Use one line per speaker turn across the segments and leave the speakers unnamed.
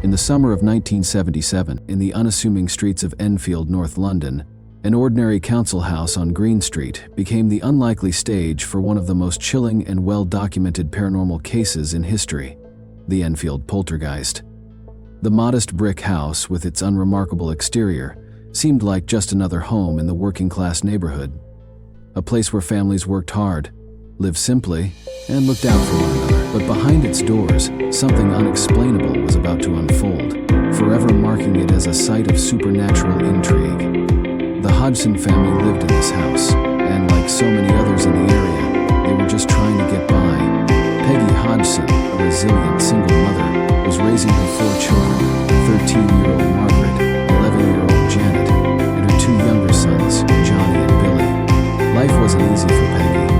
In the summer of 1977, in the unassuming streets of Enfield, North London, an ordinary council house on Green Street became the unlikely stage for one of the most chilling and well-documented paranormal cases in history, the Enfield Poltergeist. The modest brick house, with its unremarkable exterior, seemed like just another home in the working-class neighborhood. A place where families worked hard, lived simply, and looked out for one another. But behind its doors, something unexplainable was about to unfold, forever marking it as a site of supernatural intrigue. The Hodgson family lived in this house, and like so many others in the area, they were just trying to get by. Peggy Hodgson, a resilient single mother, was raising her 4 children, 13-year-old Margaret, 11-year-old Janet, and her 2 younger sons, Johnny and Billy. Life wasn't easy for Peggy.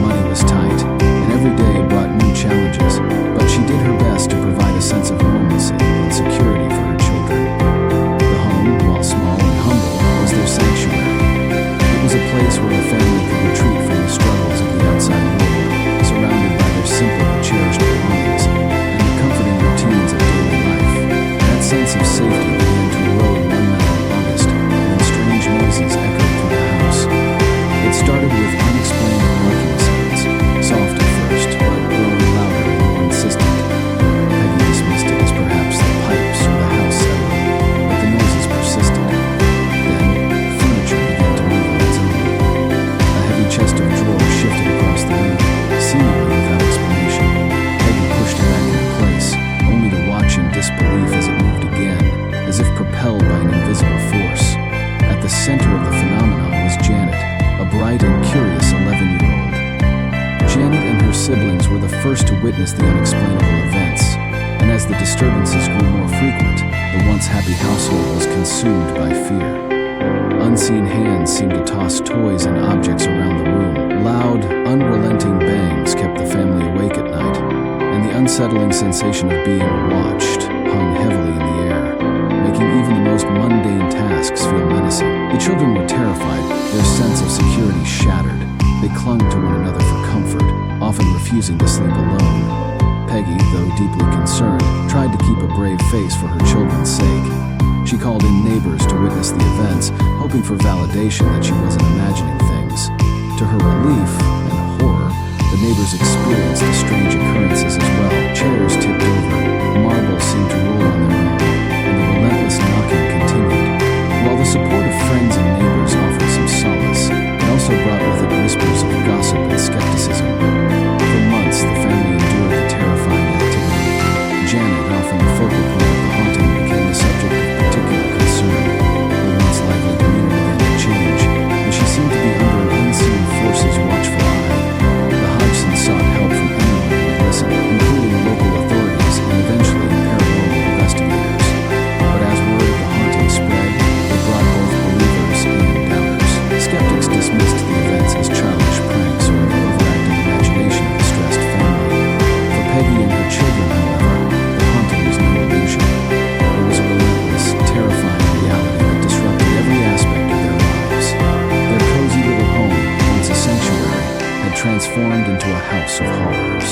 Money was tight, and every day brought new challenges, but she did her best to provide a sense of normalcy and security for her children. The home, while small and humble, was their sanctuary. It was a place where the family could retreat from the struggles of the outside world, surrounded by their simple but cherished belongings and the comforting routines of daily life. That sense of safety began to erode one night in August, when strange noises echoed through the house. It started with unexplained barking sounds, soft at first, but growing louder and more insistent. Peggy dismissed it as perhaps the pipes or the house settling, but the noises persisted. Then, furniture began to move on its own. A heavy chest of drawers shifted across the room, seemingly without explanation. Peggy pushed it back into place, only to watch in disbelief as it moved again, as if propelled by an invisible force. At the center of the phenomenon was Janet, a bright and curious 11-year-old. Janet and her siblings were the first to witness the unexplainable events, and as the disturbances grew more frequent, the once happy household was consumed by fear. Unseen hands seemed to toss toys and objects around the room. Loud, unrelenting bangs kept the family awake at night, and the unsettling sensation of being watched hung heavily in the air, making even the most mundane tasks feel menacing. The children were terrified, their sense of security shattered. They clung to one another for comfort, often refusing to sleep alone. Peggy, though deeply concerned, tried to keep a brave face for her children's sake. She called in neighbors to witness the events, hoping for validation that she wasn't imagining things. To her relief and horror, the neighbors experienced the strange occurrences as well. Chairs tipped over, marbles seemed to roll on their own, and the relentless knocking continued. While the support of friends and neighbors offered some solace, it also brought with it whispers of gossip and skepticism. For months, the family endured the terrifying activity. Janet, often the focal point of the haunting, became the subject of particular concern. Her once lively demeanor began to change, and she seemed to be under an unseen force's watchful eye. The Hodgsons sought help from anyone who would listen, including local authorities and eventually paranormal investigators. But as word of the haunting spread, it brought both believers and doubters. Skeptics dismissed the events as childish pranks or the overactive imagination of a stressed family. For Peggy and her children, however, the haunting was no illusion. It was a relentless, terrifying reality that disrupted every aspect of their lives. Their cozy little home, once a sanctuary, had transformed into a house of horrors.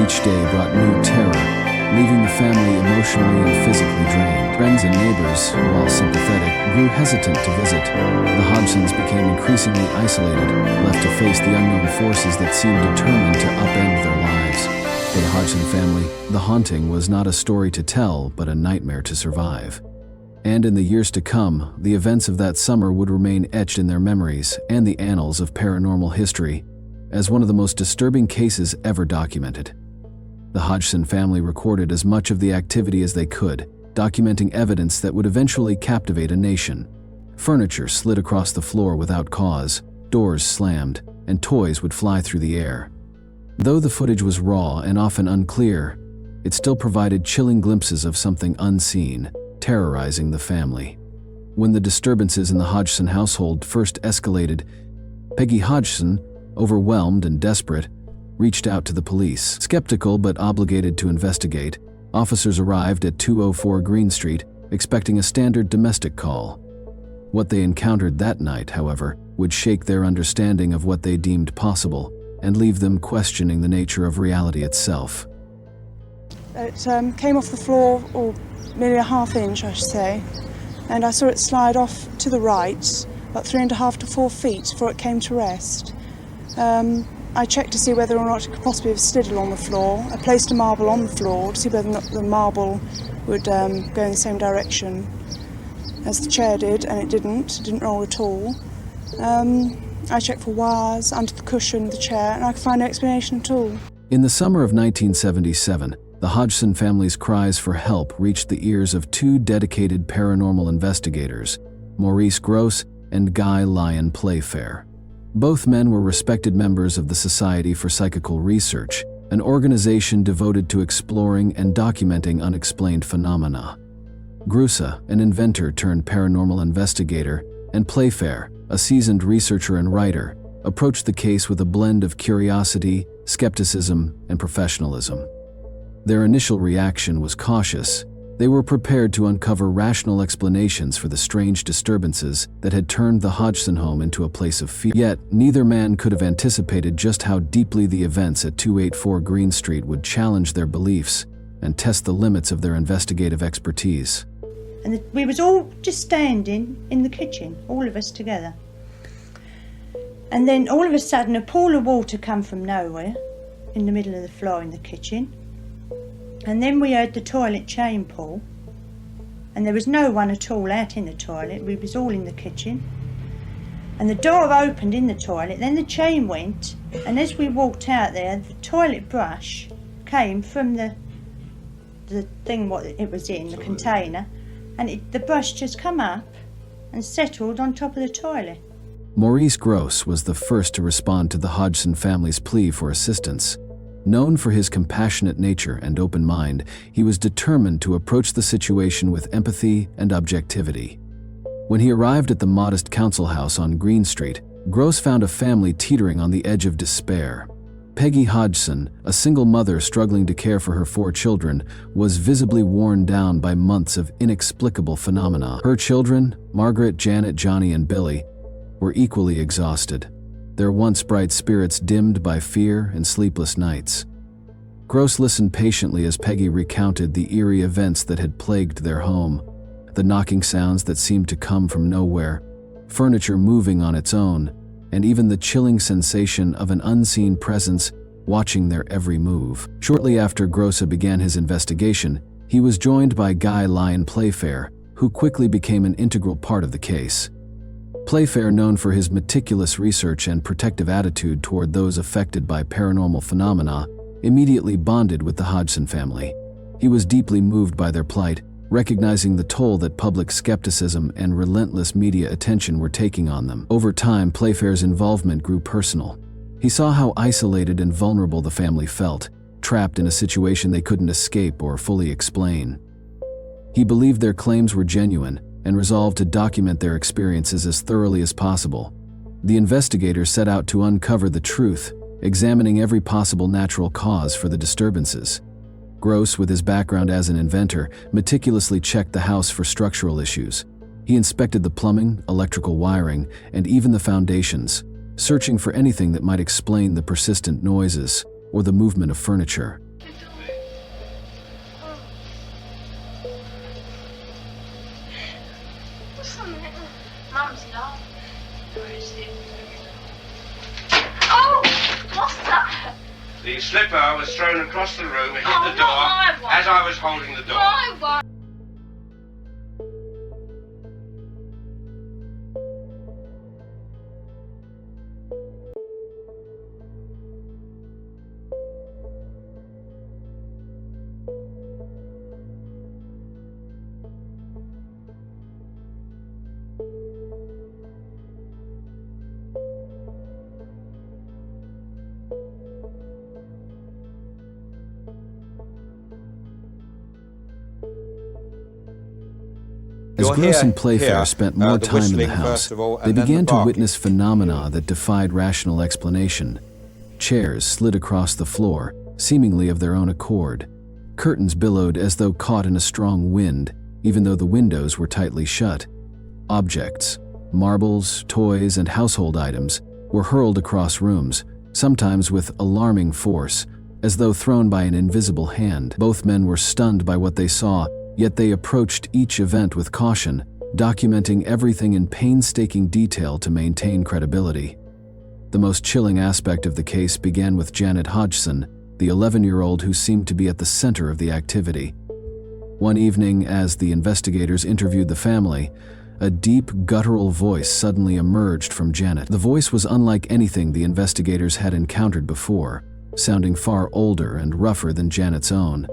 Each day brought new terror, leaving the family emotionally and physically drained. Friends and neighbors, while sympathetic, grew hesitant to visit. The Hodgsons became increasingly isolated, left to face the unknown forces that seemed determined to upend their lives. For the Hodgson family, the haunting was not a story to tell, but a nightmare to survive. And in the years to come, the events of that summer would remain etched in their memories and the annals of paranormal history as one of the most disturbing cases ever documented. The Hodgson family recorded as much of the activity as they could, documenting evidence that would eventually captivate a nation. Furniture slid across the floor without cause, doors slammed, and toys would fly through the air. Though the footage was raw and often unclear, it still provided chilling glimpses of something unseen, terrorizing the family. When the disturbances in the Hodgson household first escalated, Peggy Hodgson, overwhelmed and desperate, reached out to the police. Skeptical but obligated to investigate, officers arrived at 204 Green Street, expecting a standard domestic call. What they encountered that night, however, would shake their understanding of what they deemed possible and leave them questioning the nature of reality itself.
It came off the floor, or nearly a ½ inch, I should say, and I saw it slide off to the right, about 3.5 to 4 feet before it came to rest. I checked to see whether or not it could possibly have slid along the floor. I placed a marble on the floor to see whether or not the marble would go in the same direction as the chair did, and it didn't roll at all. I checked for wires under the cushion of the chair, and I could find no explanation at all.
In the summer of 1977, the Hodgson family's cries for help reached the ears of 2 dedicated paranormal investigators, Maurice Gross and Guy Lyon Playfair. Both men were respected members of the Society for Psychical Research, an organization devoted to exploring and documenting unexplained phenomena. Gross, an inventor turned paranormal investigator, and Playfair, a seasoned researcher and writer, approached the case with a blend of curiosity, skepticism, and professionalism. Their initial reaction was cautious. They were prepared to uncover rational explanations for the strange disturbances that had turned the Hodgson home into a place of fear. Yet, neither man could have anticipated just how deeply the events at 284 Green Street would challenge their beliefs and test the limits of their investigative expertise.
And we was all just standing in the kitchen, all of us together. And then all of a sudden a pool of water come from nowhere in the middle of the floor in the kitchen. And then we heard the toilet chain pull, and there was no one at all out in the toilet. We was all in the kitchen. And the door opened in the toilet, then the chain went, and as we walked out there, the toilet brush came from the thing what it was in, the container, and the brush just come up and settled on top of the toilet.
Maurice Gross was the first to respond to the Hodgson family's plea for assistance. Known for his compassionate nature and open mind, he was determined to approach the situation with empathy and objectivity. When he arrived at the modest council house on Green Street, Gross found a family teetering on the edge of despair. Peggy Hodgson, a single mother struggling to care for her 4 children, was visibly worn down by months of inexplicable phenomena. Her children, Margaret, Janet, Johnny, and Billy, were equally exhausted, their once bright spirits dimmed by fear and sleepless nights. Gross listened patiently as Peggy recounted the eerie events that had plagued their home, the knocking sounds that seemed to come from nowhere, furniture moving on its own, and even the chilling sensation of an unseen presence watching their every move. Shortly after Gross began his investigation, he was joined by Guy Lyon Playfair, who quickly became an integral part of the case. Playfair, known for his meticulous research and protective attitude toward those affected by paranormal phenomena, immediately bonded with the Hodgson family. He was deeply moved by their plight, recognizing the toll that public skepticism and relentless media attention were taking on them. Over time, Playfair's involvement grew personal. He saw how isolated and vulnerable the family felt, trapped in a situation they couldn't escape or fully explain. He believed their claims were genuine and resolved to document their experiences as thoroughly as possible. The investigators set out to uncover the truth, examining every possible natural cause for the disturbances. Gross, with his background as an inventor, meticulously checked the house for structural issues. He inspected the plumbing, electrical wiring, and even the foundations, searching for anything that might explain the persistent noises or the movement of furniture.
Mum's laughing. Where is it? Oh! What's that?
The slipper was thrown across the room and hit
Oh,
the door
not my one.
as I was holding the door.
My one.
As Gross and Playfair spent more time in the house, they began to witness phenomena that defied rational explanation. Chairs slid across the floor, seemingly of their own accord. Curtains billowed as though caught in a strong wind, even though the windows were tightly shut. Objects, marbles, toys, and household items were hurled across rooms, sometimes with alarming force, as though thrown by an invisible hand. Both men were stunned by what they saw, yet they approached each event with caution, documenting everything in painstaking detail to maintain credibility. The most chilling aspect of the case began with Janet Hodgson, the 11-year-old who seemed to be at the center of the activity. One evening, as the investigators interviewed the family, a deep, guttural voice suddenly emerged from Janet. The voice was unlike anything the investigators had encountered before, sounding far older and rougher than Janet's own.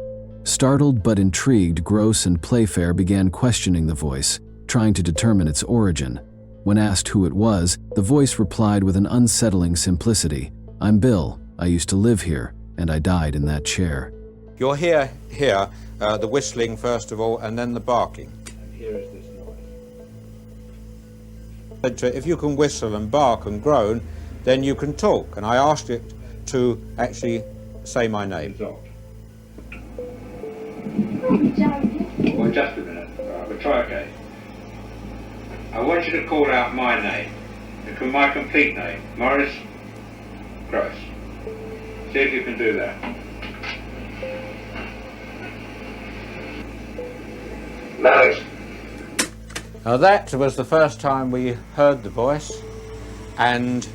Startled but intrigued, Gross and Playfair began questioning the voice, trying to determine its origin. When asked who it was, the voice replied with an unsettling simplicity, "I'm Bill. I used to live here, and I died in that chair."
You'll hear here the whistling first of all, and then the barking.
And here is this noise.
If you can whistle and bark and groan, then you can talk. And I asked it to actually say my name.
Well, just a minute. We'll try again. I want you to call out my name. My complete name. Morris Gross. See if you can do that. Morris.
Now that was the first time we heard the voice, and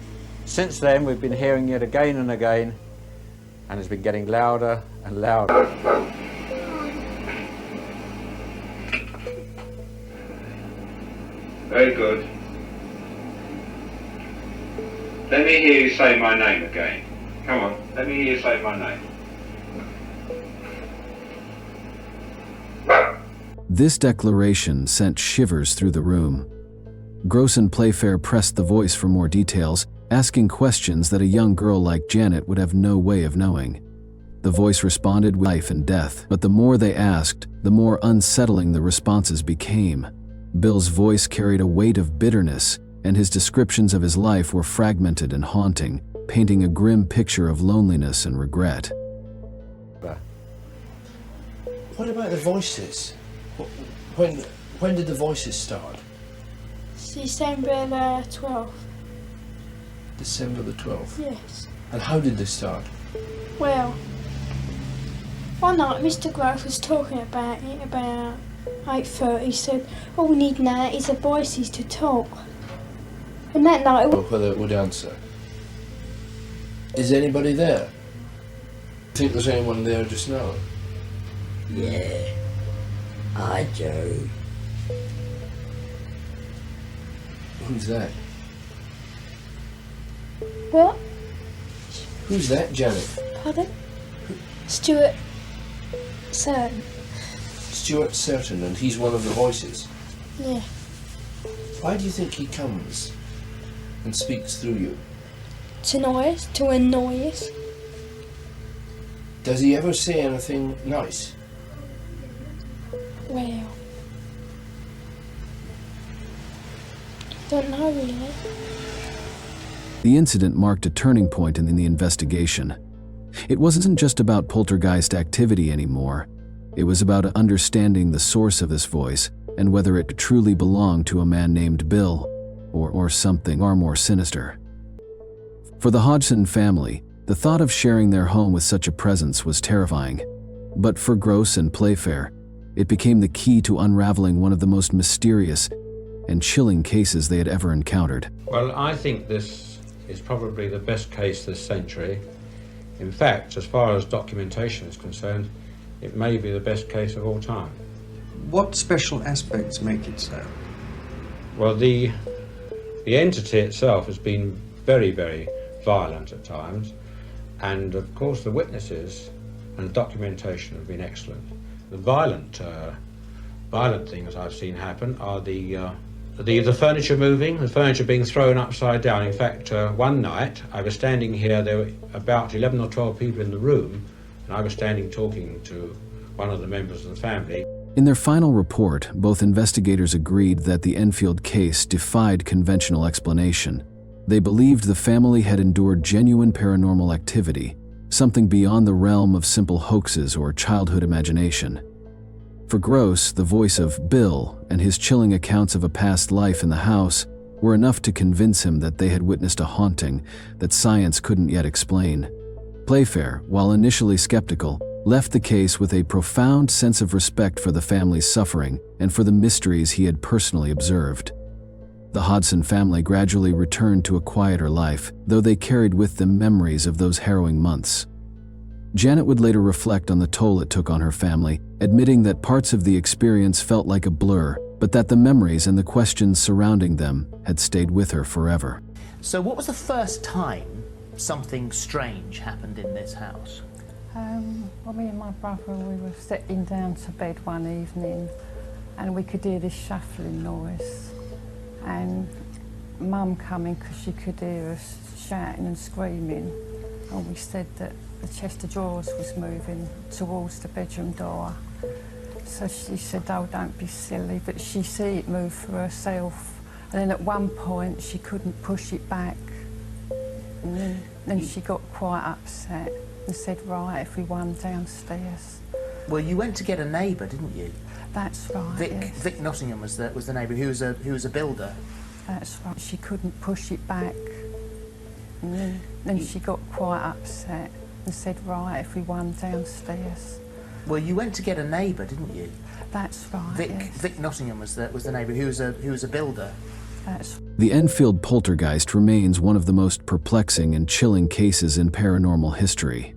since then we've been hearing it again and again, and it's been getting louder and louder.
Very good. Let me hear you say my name again. Come on, let me hear you say my name.
This declaration sent shivers through the room. Gross and Playfair pressed the voice for more details, asking questions that a young girl like Janet would have no way of knowing. The voice responded with life and death, but the more they asked, the more unsettling the responses became. Bill's voice carried a weight of bitterness, and his descriptions of his life were fragmented and haunting, painting a grim picture of loneliness and regret.
What about the voices? When did the voices start?
December the 12th.
December the 12th?
Yes.
And how did they start?
Well, one night Mr. Gross was talking about it about 8:30. He said, all we need now is the voices to talk. And that night...
Whether it would answer. Is anybody there? Think there's anyone there just now?
Yeah, I do.
Who's that?
What?
Who's that, Janet?
Pardon? Stuart Certain.
Stuart Certain, and he's one of the voices.
Yeah.
Why do you think he comes and speaks through you?
To annoy us.
Does he ever say anything nice?
Well, don't know really.
The incident marked a turning point in the investigation. It wasn't just about poltergeist activity anymore. It was about understanding the source of this voice and whether it truly belonged to a man named Bill or something far more sinister. For the Hodgson family, the thought of sharing their home with such a presence was terrifying. But for Gross and Playfair, it became the key to unraveling one of the most mysterious and chilling cases they had ever encountered.
Well, I think this is probably the best case this century. In fact, as far as documentation is concerned, it may be the best case of all time.
What special aspects make it so?
Well, the entity itself has been very, very violent at times, and of course the witnesses and the documentation have been excellent. The violent things I've seen happen are the furniture moving, the furniture being thrown upside down. In fact, one night I was standing here, there were about 11 or 12 people in the room, and I was standing talking to one of the members of the family.
In their final report, both investigators agreed that the Enfield case defied conventional explanation. They believed the family had endured genuine paranormal activity, something beyond the realm of simple hoaxes or childhood imagination. For Gross, the voice of Bill and his chilling accounts of a past life in the house were enough to convince him that they had witnessed a haunting that science couldn't yet explain. Playfair, while initially skeptical, left the case with a profound sense of respect for the family's suffering and for the mysteries he had personally observed. The Hodson family gradually returned to a quieter life, though they carried with them memories of those harrowing months. Janet would later reflect on the toll it took on her family, admitting that parts of the experience felt like a blur, but that the memories and the questions surrounding them had stayed with her forever.
So what was the first time something strange happened in this house?
Well, me and my brother, we were sitting down to bed one evening and we could hear this shuffling noise, and Mum coming because she could hear us shouting and screaming, and we said that the chest of drawers was moving towards the bedroom door. So she said, oh, don't be silly, but she see it move for herself, and then at one point she couldn't push it back, and then she got quite upset and said, right, if we run downstairs.
Well, you went to get a neighbour, didn't you?
That's right, yes.
Vic Nottingham was the neighbour who was a builder.
That's right. She couldn't push it back, and then she got quite upset and said, right, if we run downstairs.
Well, you went to get a neighbour, didn't you?
That's right, yes.
Vic Nottingham was the neighbour who was a builder.
The Enfield Poltergeist remains one of the most perplexing and chilling cases in paranormal history.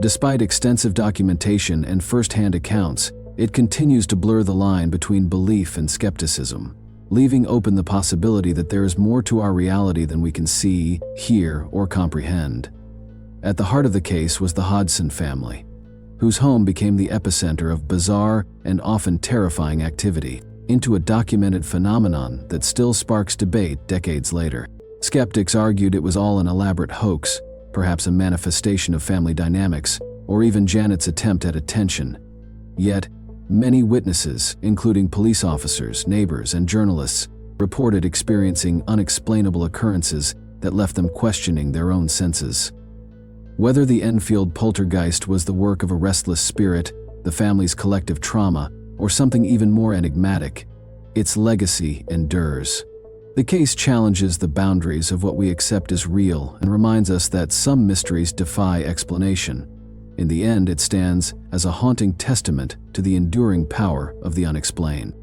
Despite extensive documentation and first-hand accounts, it continues to blur the line between belief and skepticism, leaving open the possibility that there is more to our reality than we can see, hear, or comprehend. At the heart of the case was the Hodson family, whose home became the epicenter of bizarre and often terrifying activity, into a documented phenomenon that still sparks debate decades later. Skeptics argued it was all an elaborate hoax, perhaps a manifestation of family dynamics, or even Janet's attempt at attention. Yet, many witnesses, including police officers, neighbors, and journalists, reported experiencing unexplainable occurrences that left them questioning their own senses. Whether the Enfield Poltergeist was the work of a restless spirit, the family's collective trauma, or something even more enigmatic, its legacy endures. The case challenges the boundaries of what we accept as real and reminds us that some mysteries defy explanation. In the end, it stands as a haunting testament to the enduring power of the unexplained.